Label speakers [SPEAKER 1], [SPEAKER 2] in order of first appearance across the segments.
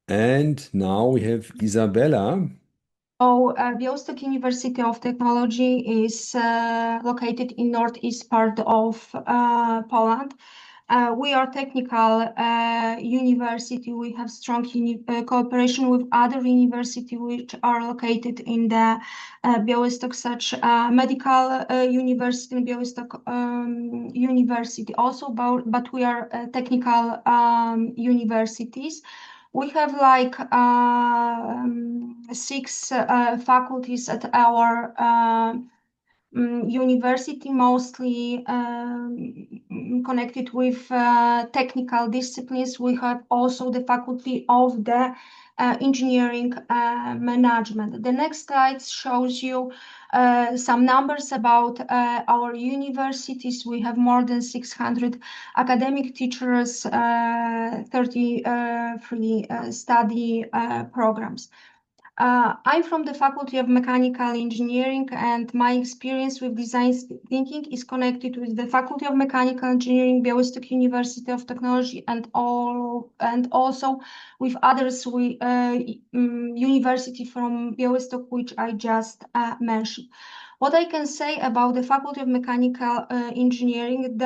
[SPEAKER 1] And now we have Isabella.
[SPEAKER 2] Bialystok University of Technology is located in northeast part of Poland. We are technical university. We have strong cooperation with other universities which are located in the Bialystok, such medical university in Bialystok University also, but we are technical universities. We have like six faculties at our university, mostly connected with technical disciplines. We have also the faculty of the engineering management. The next slide shows you some numbers about our universities. We have more than 600 academic teachers, 33 study programs. I'm from the Faculty of Mechanical Engineering, and my experience with design thinking is connected with the Faculty of Mechanical Engineering, Bialystok University of Technology, and also with others university from Bialystok, which I just mentioned. What I can say about the Faculty of Mechanical Engineering,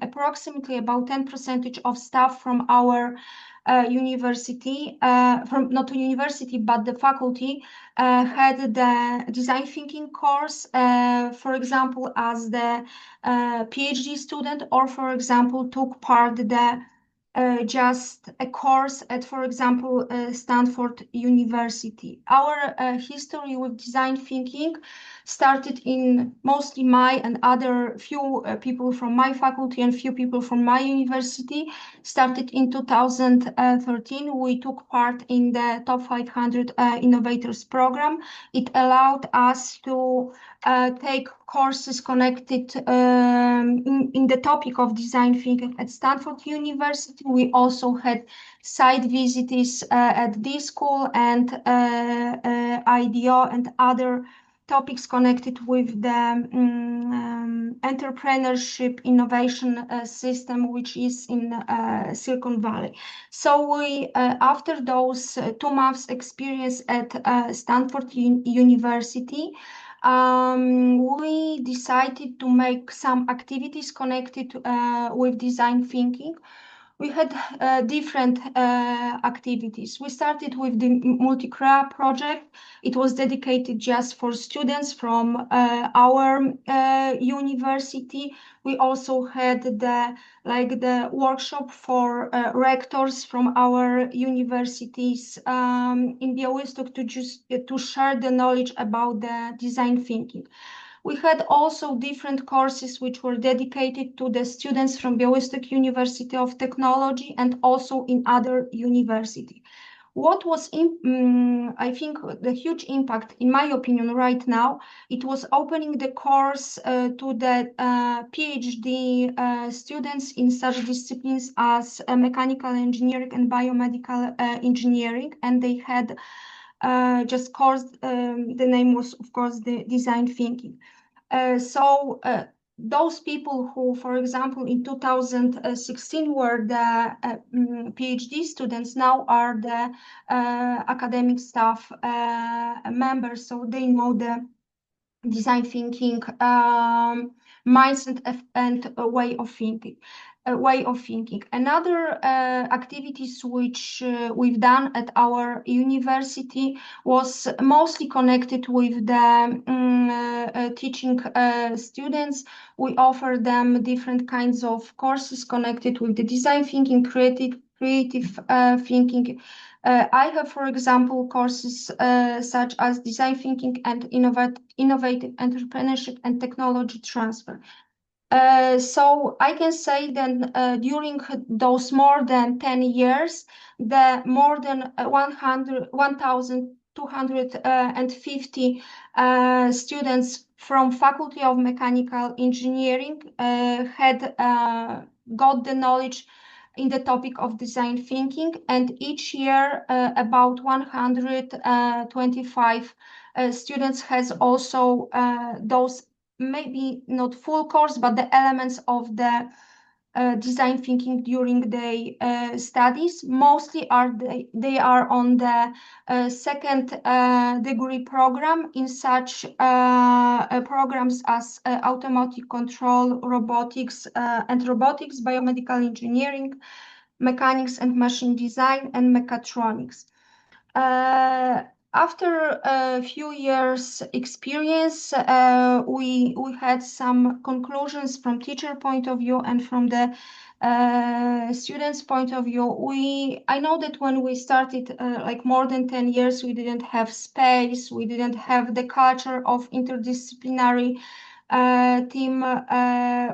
[SPEAKER 2] approximately about 10% of staff from our university, from not a university, but the faculty, had the design thinking course, for example, as the PhD student, or for example, took part the just a course at, for example, Stanford University. Our history with design thinking started in mostly my and other few people from my faculty and few people from my university. Started in 2013. We took part in the Top 500 Innovators program. It allowed us to take courses connected in the topic of design thinking at Stanford University. We also had site visits at this school and IDEO and other topics connected with the entrepreneurship innovation system, which is in Silicon Valley. So we, after those 2 months experience at Stanford University, we decided to make some activities connected with design thinking. We had different activities. We started with the multi-CRA project. It was dedicated just for students from our university. We also had the workshop for rectors from our universities in Bialystok to share the knowledge about the design thinking. We had also different courses which were dedicated to the students from Bialystok University of Technology and also in other university. What was, I think, the huge impact, in my opinion, right now, it was opening the course to the PhD students in such disciplines as mechanical engineering and biomedical engineering, and they had just course, the name was, of course, the design thinking. Those people who, for example, in 2016 were the PhD students now are the academic staff members, so they know the design thinking mindset and a way of thinking. Another activities which we've done at our university was mostly connected with the teaching students. We offer them different kinds of courses connected with the design thinking, creative thinking. I have, for example, courses such as design thinking and innovative entrepreneurship and technology transfer. So I can say that during those more than 10 years, the more than 1,250 students from Faculty of Mechanical Engineering had got the knowledge in the topic of design thinking, and each year about 125 students has also those maybe not full course, but the elements of the design thinking during their studies. Mostly they are on the second degree program in such programs as automotive control, robotics, biomedical engineering, mechanics and machine design, and mechatronics. Uh, After a few years experience, we had some conclusions from teacher point of view and from the students point of view. I know that when we started like more than 10 years, we didn't have space, we didn't have the culture of interdisciplinary team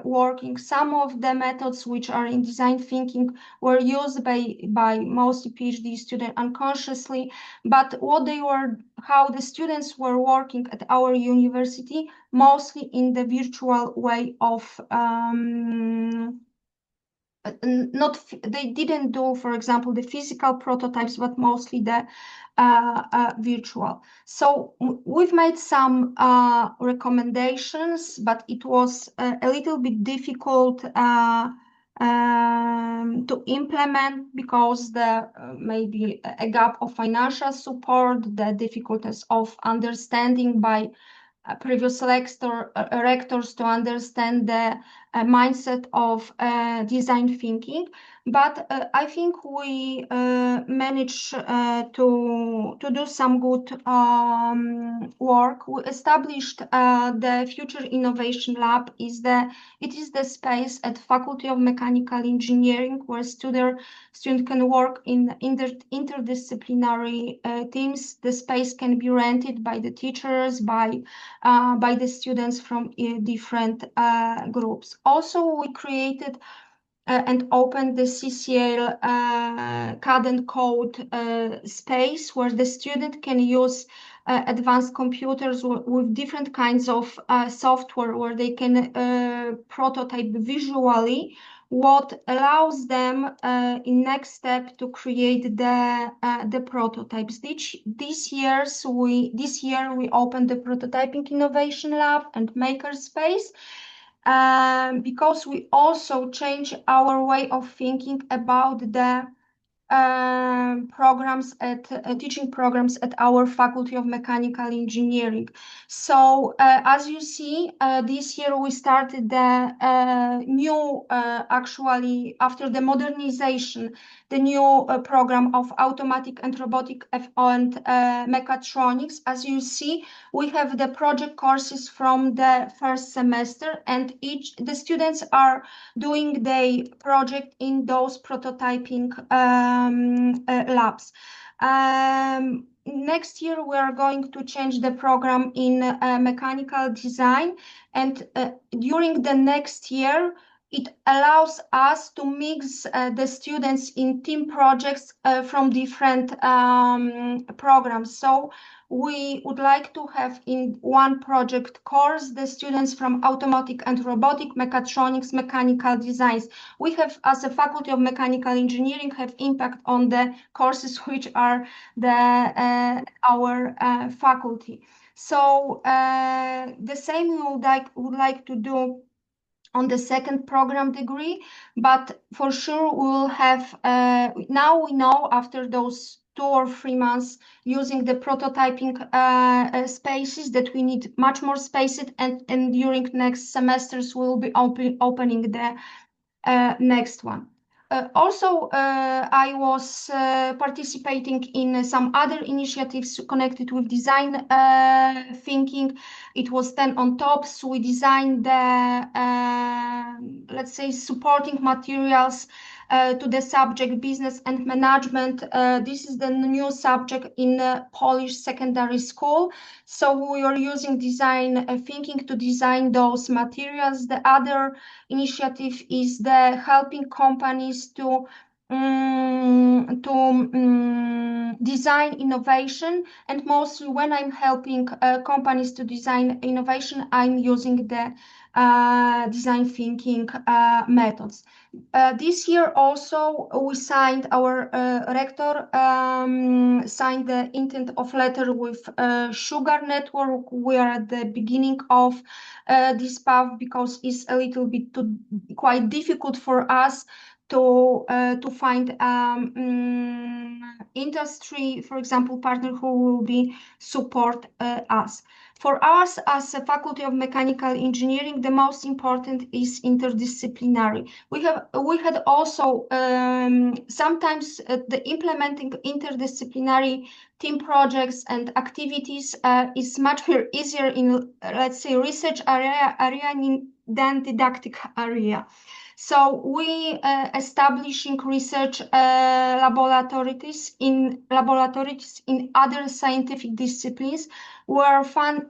[SPEAKER 2] working. Some of the methods which are in design thinking were used by mostly PhD students unconsciously, but how the students were working at our university, mostly in the virtual way of not they didn't do, for example, the physical prototypes, but mostly the virtual. So we've made some recommendations, but it was a little bit difficult to implement because the maybe a gap of financial support, the difficulties of understanding by previous rectors to understand the mindset of design thinking. But I think we managed to do some good work. We established the Future Innovation Lab. It is the space at Faculty of Mechanical Engineering where student can work in interdisciplinary teams. The space can be rented by the teachers, by the students from different groups. Also, we created and opened the CCL CAD and code space where the student can use advanced computers with different kinds of software where they can prototype visually, what allows them in next step to create the prototypes. This year we opened the prototyping innovation lab and makerspace because we also change our way of thinking about the teaching programs at our Faculty of Mechanical Engineering. So as you see, this year we started the new, actually after the modernization, the new program of automatic and robotic and mechatronics. As you see, we have the project courses from the first semester, and the students are doing the project in those prototyping labs. Next year, we are going to change the program in mechanical design, and during the next year, it allows us to mix the students in team projects from different programs. So we would like to have in one project course the students from automotive and robotic, mechatronics, mechanical designs. We have, as a Faculty of Mechanical Engineering, have impact on the courses which are our faculty. So the same we would like to do on the second program degree, but for sure we will have, now we know after those 2 or 3 months using the prototyping spaces that we need much more spaces, and during next semesters we'll be opening the next one. Also, I was participating in some other initiatives connected with design thinking. It was 10 on top, so we designed the, let's say, supporting materials to the subject business and management. This is the new subject in Polish secondary school. So we are using design thinking to design those materials. The other initiative is the helping companies to design innovation, and mostly when I'm helping companies to design innovation, I'm using the design thinking methods. This year also we signed, our rector signed the intent of letter with Sugar Network. We are at the beginning of this path because it's a little bit quite difficult for us to find industry, for example, partner who will be support us. For us, as a Faculty of Mechanical Engineering, the most important is interdisciplinary. We had also sometimes the implementing interdisciplinary team projects and activities is much easier in, let's say, research area than didactic area. So we establishing research laboratories in other scientific disciplines. We're founding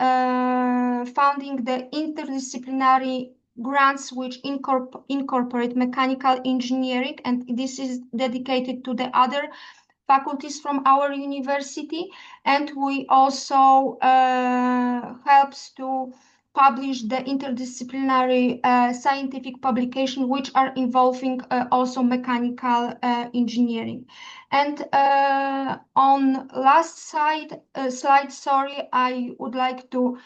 [SPEAKER 2] the interdisciplinary grants which incorporate mechanical engineering, and this is dedicated to the other faculties from our university. And we also helps to publish the interdisciplinary scientific publication which are involving also mechanical engineering. And on last slide, sorry, I would like to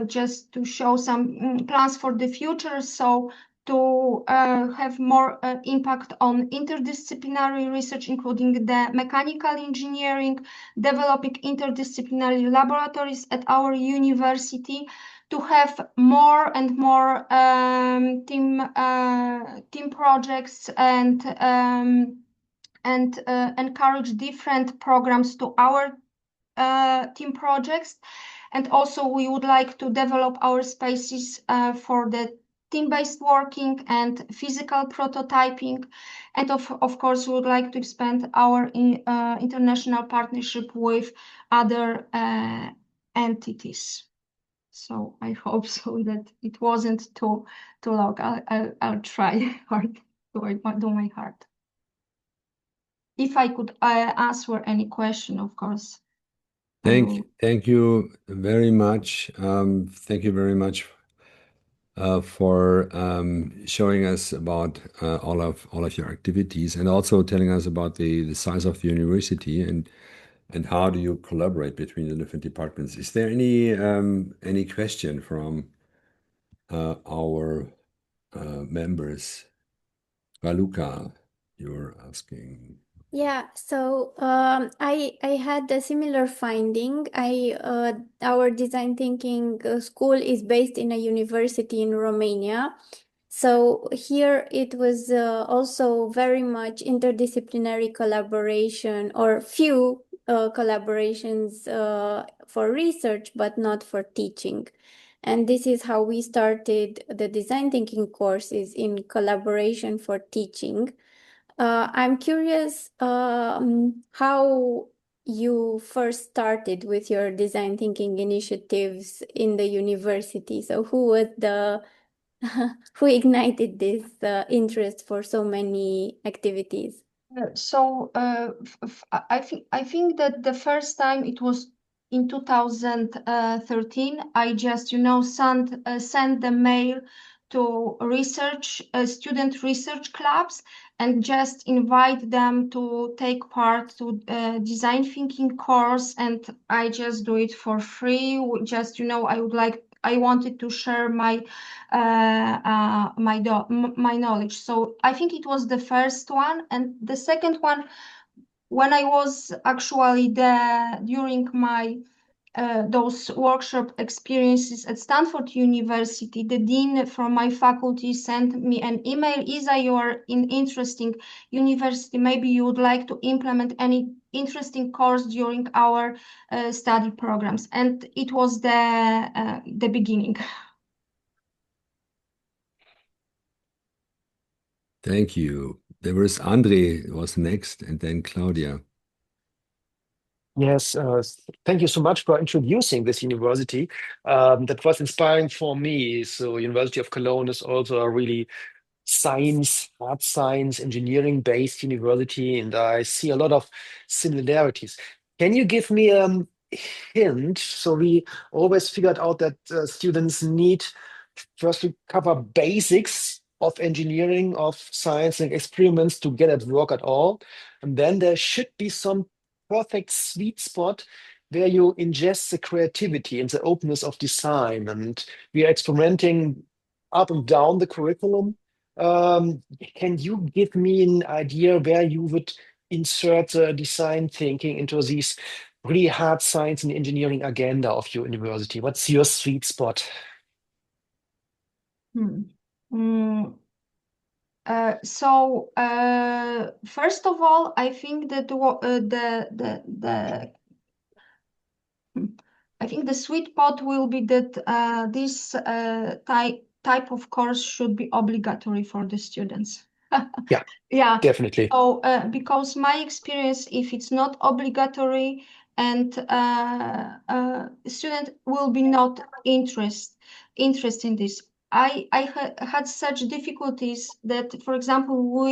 [SPEAKER 2] just to show some plans for the future. So to have more impact on interdisciplinary research, including the mechanical engineering, developing interdisciplinary laboratories at our university, to have more and more team projects, and encourage different programs to our team projects. And also we would like to develop our spaces for the team-based working and physical prototyping. And of course, we would like to expand our international partnership with other entities. So I hope so that it wasn't too long. I'll try hard to do my heart. If I could answer any question, of course.
[SPEAKER 1] Thank you very much. Thank you very much for showing us about all of your activities, and also telling us about the size of the university, and how do you collaborate between the different departments. Is there any question from our members? Raluca, you're asking.
[SPEAKER 3] Yeah, so I had a similar finding. Our design thinking school is based in a university in Romania. So here it was also very much interdisciplinary collaboration, or few collaborations for research, but not for teaching. And this is how we started the design thinking courses, in collaboration for teaching. I'm curious how you first started with your design thinking initiatives in the university. So who was who ignited this interest for so many activities?
[SPEAKER 2] So I think that the first time it was in 2013. I just sent the mail to student research clubs, and just invite them to take part to design thinking course, and I just do it for free. Just I wanted to share my my knowledge. So I think it was the first one. And the second one, when I was actually during my those workshop experiences at Stanford University, the dean from my faculty sent me an email: Isa, you are in interesting university, maybe you would like to implement any interesting course during our study programs. And it was the beginning.
[SPEAKER 1] Thank you. There was Andre was next, and then Claudia.
[SPEAKER 4] Yes, thank you so much for introducing this university. That was inspiring for me. So, University of Cologne is also a really science, hard science, engineering-based university, and I see a lot of similarities. Can you give me a hint? So we always figured out that students need first to cover basics of engineering, of science and experiments to get at work at all. And then there should be some perfect sweet spot where you ingest the creativity and the openness of design. And we are experimenting up and down the curriculum. Can you give me an idea where you would insert the design thinking into these really hard science and engineering agenda of your university? What's your sweet spot?
[SPEAKER 2] First of all, I think that I think the sweet spot will be that this type of course should be obligatory for the students.
[SPEAKER 4] Yeah,
[SPEAKER 2] Yeah.
[SPEAKER 4] definitely.
[SPEAKER 2] So because my experience, if it's not obligatory and student will be not interest in this. I had such difficulties that, for example,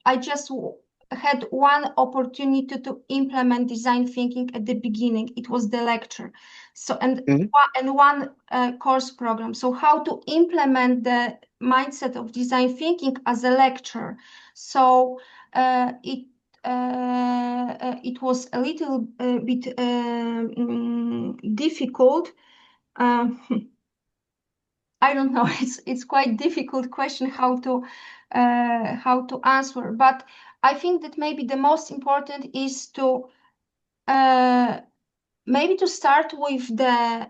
[SPEAKER 2] I just had one opportunity to implement design thinking at the beginning. It was the lecture. So
[SPEAKER 4] Mhm.
[SPEAKER 2] one course program. So how to implement the mindset of design thinking as a lecture. So it was a little bit difficult. I don't know. It's quite difficult question how to answer. But I think that maybe the most important is to maybe to start with the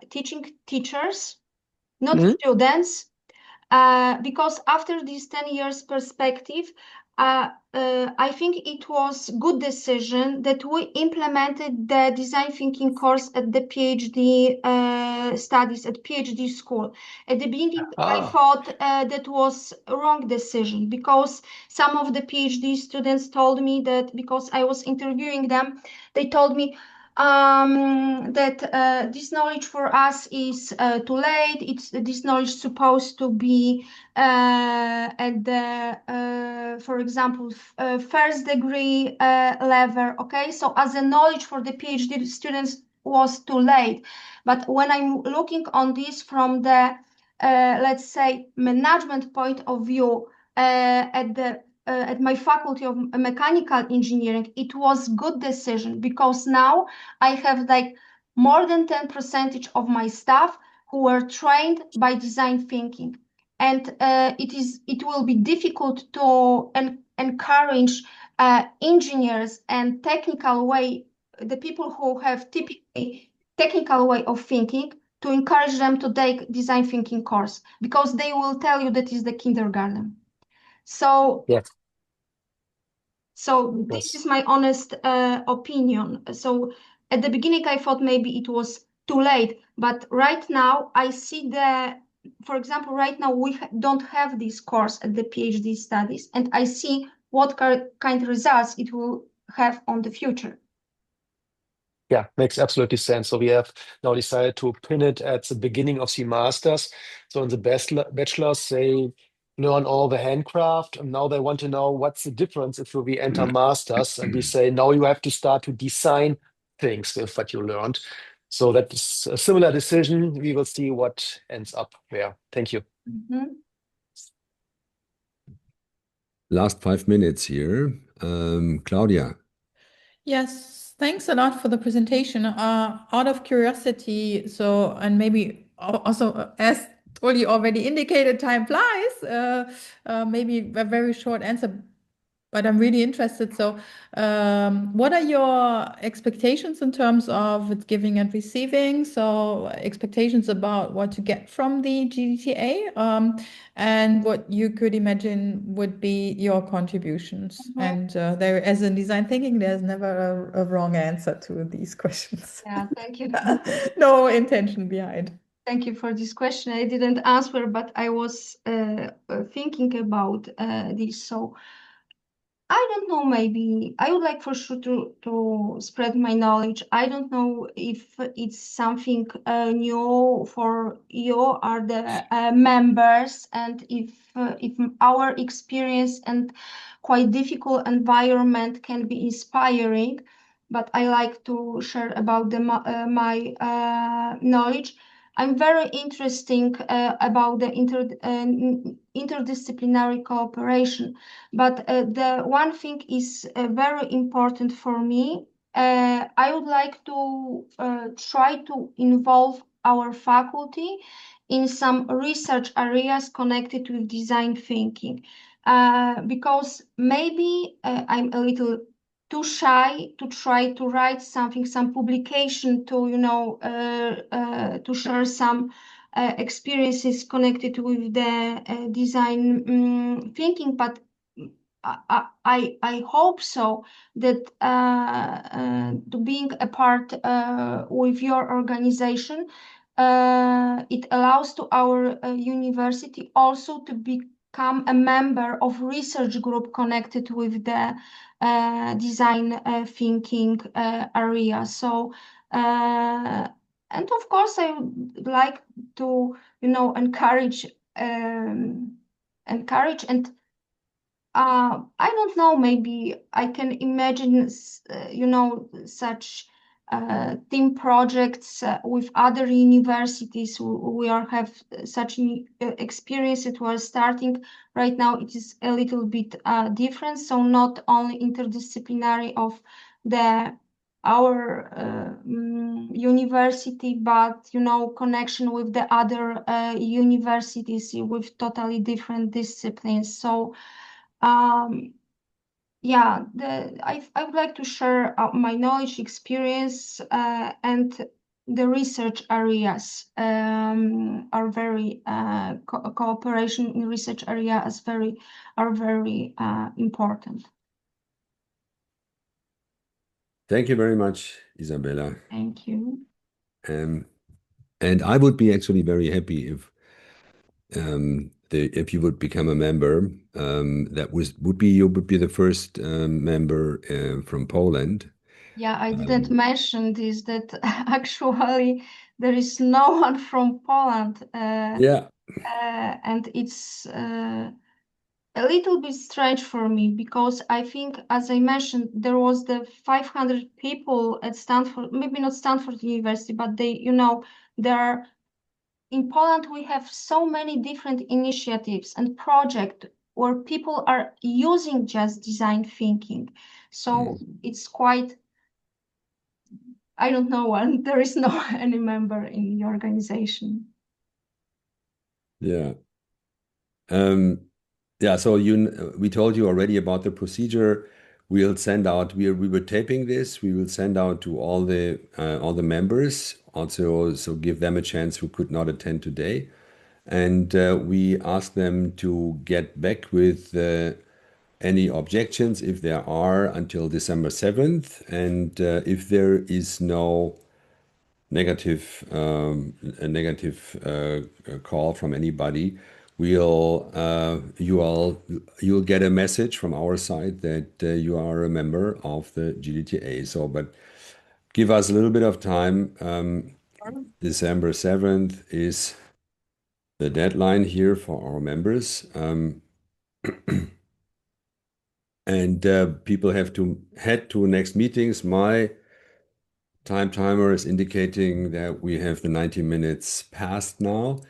[SPEAKER 2] teachers, not
[SPEAKER 4] Mhm.
[SPEAKER 2] students. Because after this 10 years perspective, I think it was good decision that we implemented the design thinking course at the PhD studies at PhD school. At the beginning, I
[SPEAKER 4] Ah,
[SPEAKER 2] thought that was a wrong decision because some of the PhD students told me that because I was interviewing them, they told me, that this knowledge for us is too late. It's this knowledge supposed to be at the, for example, first degree level. Okay, so as a knowledge for the PhD students was too late. But when I'm looking on this from the, let's say, management point of view, at my faculty of mechanical engineering, it was good decision because now I have like more than 10% of my staff who were trained by design thinking. And it will be difficult to encourage engineers and the people who have typically technical way of thinking, to encourage them to take design thinking course because they will tell you that is the kindergarten. So
[SPEAKER 4] yes,
[SPEAKER 2] this is
[SPEAKER 4] yes.
[SPEAKER 2] my honest opinion. So at the beginning, I thought maybe it was too late, but right now I see for example, right now we don't have this course at the PhD studies, and I see what kind of results it will have on the future.
[SPEAKER 4] Yeah, makes absolutely sense. So we have now decided to pin it at the beginning of the masters. So in the bachelors, they learn all the handcraft, and now they want to know what's the difference if we enter masters, and we say now you have to start to design things with what you learned. So that is a similar decision. We will see what ends up there. Thank you.
[SPEAKER 2] Mhm.
[SPEAKER 1] Last 5 minutes here. Claudia.
[SPEAKER 5] Yes, thanks a lot for the presentation. Out of curiosity, and maybe also as Oli already indicated, time flies. Maybe a very short answer, but I'm really interested. So, what are your expectations in terms of its giving and receiving? So, expectations about what to get from the GDTA, and what you could imagine would be your contributions.
[SPEAKER 2] Mhm.
[SPEAKER 5] And there, as in design thinking, there's never a wrong answer to these questions.
[SPEAKER 2] Yeah, thank you.
[SPEAKER 5] No intention behind.
[SPEAKER 2] Thank you for this question. I didn't answer, but I was thinking about this. So I don't know, maybe I would like for sure to spread my knowledge. I don't know if it's something new for you or the members, and if our experience and quite difficult environment can be inspiring. but I like to share about my knowledge. I'm very interested about the interdisciplinary cooperation, but the one thing is very important for me. I would like to try to involve our faculty in some research areas connected with design thinking, because maybe I'm a little too shy to try to write something, some publication to, to share some experiences connected with the design thinking. But I hope so that to being a part with your organization, it allows to our university also to become a member of research group connected with the design thinking area. So, and of course, I would like to, encourage and I don't know, maybe I can imagine, such team projects with other universities. We are have such experience. It was starting right now. It is a little bit different. So not only interdisciplinary of our university, but connection with the other universities with totally different disciplines. So yeah, I would like to share my knowledge, experience, and the research areas are very cooperation in research area are very important.
[SPEAKER 1] Thank you very much, Isabella.
[SPEAKER 2] Thank you.
[SPEAKER 1] And I would be actually very happy if you would become a member. That would be you would be the first member from Poland.
[SPEAKER 2] Yeah, I didn't mention this, that actually there is no one from Poland.
[SPEAKER 1] Yeah.
[SPEAKER 2] And it's a little bit strange for me, because I think, as I mentioned, there was the 500 people at Stanford, maybe not Stanford University, but there in Poland, we have so many different initiatives and projects where people are using just design thinking. So it's quite, I don't know, and there is no any member in the organization.
[SPEAKER 1] Yeah. Yeah, so we told you already about the procedure. We'll send out, we were taping this. We will send out to all the members also, so give them a chance who could not attend today. And we ask them to get back with any objections, if there are, until December 7th. And if there is no a negative call from anybody, you'll get a message from our side that you are a member of the GDTA. So, but give us a little bit of time. December 7th is the deadline here for our members. And people have to head to next meetings. My timer is indicating that we have the 90 minutes past now.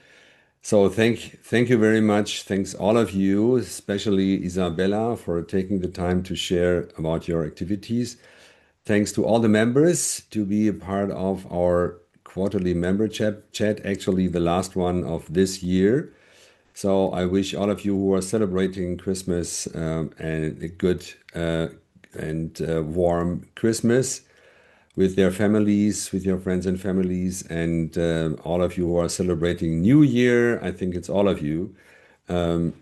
[SPEAKER 1] So thank you very much. Thanks all of you, especially Isabella, for taking the time to share about your activities. Thanks to all the members to be a part of our quarterly member chat, actually the last one of this year. So I wish all of you who are celebrating Christmas and a good and warm Christmas with their families, with your friends and families, and all of you who are celebrating New Year. I think it's all of you. A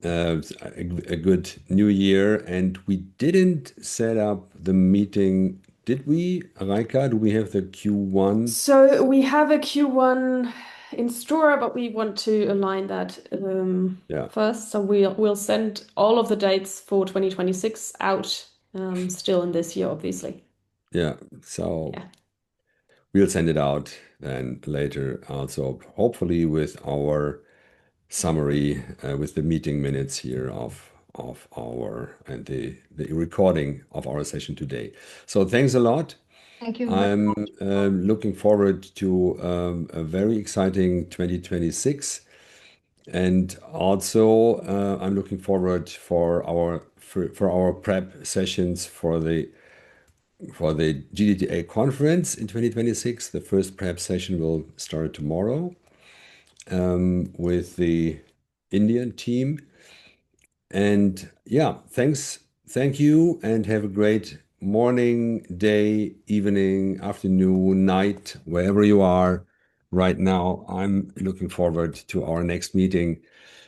[SPEAKER 1] good New Year. And we didn't set up the meeting, did we, Raika? Do we have the Q1?
[SPEAKER 6] So we have a Q1 in store, but we want to align that first. So we'll send all of the dates for 2026 out still in this year, obviously.
[SPEAKER 1] Yeah, so we'll send it out then later also, hopefully with our summary, with the meeting minutes here of of our and the recording of our session today. So thanks a lot.
[SPEAKER 2] Thank you.
[SPEAKER 1] I'm looking forward to a very exciting 2026, and also I'm looking forward for our prep sessions for the GDTA conference in 2026. The first prep session will start tomorrow with the Indian team. And yeah, thank you, and have a great morning, day, evening, afternoon, night, wherever you are right now. I'm looking forward to our next meeting.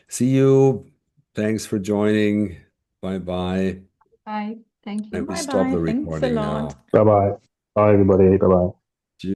[SPEAKER 1] See you. Thanks for joining. Bye-bye.
[SPEAKER 2] Bye. Thank you.
[SPEAKER 1] And we
[SPEAKER 5] Bye
[SPEAKER 1] stop
[SPEAKER 5] bye.
[SPEAKER 1] the
[SPEAKER 5] Thanks a
[SPEAKER 1] recording
[SPEAKER 5] lot.
[SPEAKER 1] now.
[SPEAKER 7] Bye bye. Bye everybody. Bye bye.